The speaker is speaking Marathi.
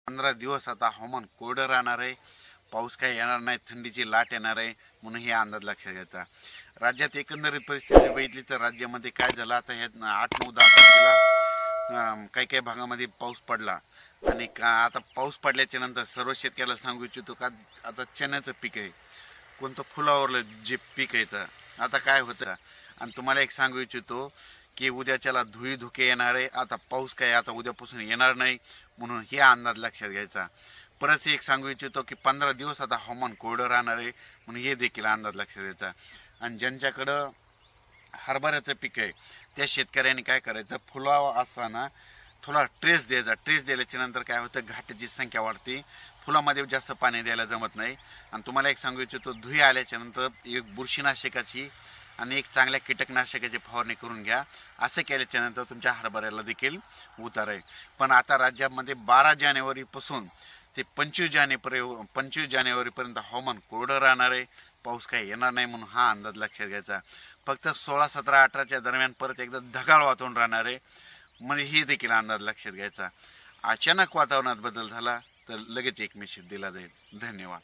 15 दिवस आता हवामान कोरडं राहणार आहे. पाऊस काही येणार नाही, थंडीची लाट येणार आहे, म्हणून हे अंदाज लक्षात घ्यायचा. राज्यात एकंदरीत परिस्थिती बघितली तर राज्यामध्ये काय झालं, आता ह्या 8-9-10 तारखेला काही काही भागामध्ये पाऊस पडला आणि आता पाऊस पडल्याच्या नंतर सर्व शेतकऱ्याला सांगू इच्छितो का आता चण्याचं पीक आहे, कोणतं फुलावरलं जे पीक आहे तर आता काय होतं. आणि तुम्हाला एक सांगू इच्छितो की उद्याच्याला धुई धुके येणार आहे. आता पाऊस काय आता उद्यापासून येणार नाही, म्हणून हे अंदाज लक्षात घ्यायचा. परत एक सांगू इच्छितो की 15 दिवस आता हवामान कोरडं राहणार आहे, म्हणून हे देखील अंदाज लक्षात द्यायचा. आणि ज्यांच्याकडं हरभऱ्याचं पीक आहे त्या शेतकऱ्यांनी काय करायचं, फुलावा असताना थोडा ट्रेस द्यायचा. ट्रेस दिल्याच्या नंतर काय होतं, घाटाची संख्या वाढते, फुलामध्ये जास्त पाणी द्यायला जमत नाही. आणि तुम्हाला एक सांगू इच्छितो, धुई आल्याच्या नंतर एक बुरशीनाशकाची आणि एक चांगल्या कीटकनाशकाची फवारणी करून घ्या. असं केल्याच्या नंतर तुमच्या हरभऱ्याला देखील उतार आहे. पण आता राज्यामध्ये 12 जानेवारीपासून ते 25 जानेवारीपर्यंत हवामान कोरडं राहणार आहे, पाऊस काही येणार नाही, म्हणून हा अंदाज लक्षात घ्यायचा. फक्त 16, 17, 18च्या दरम्यान परत एकदा ढगाळ वातावरण राहणार आहे, म्हणजे हे देखील अंदाज लक्षात घ्यायचा. अचानक वातावरणात बदल झाला तर लगेच एक मेसेज दिला जाईल. धन्यवाद.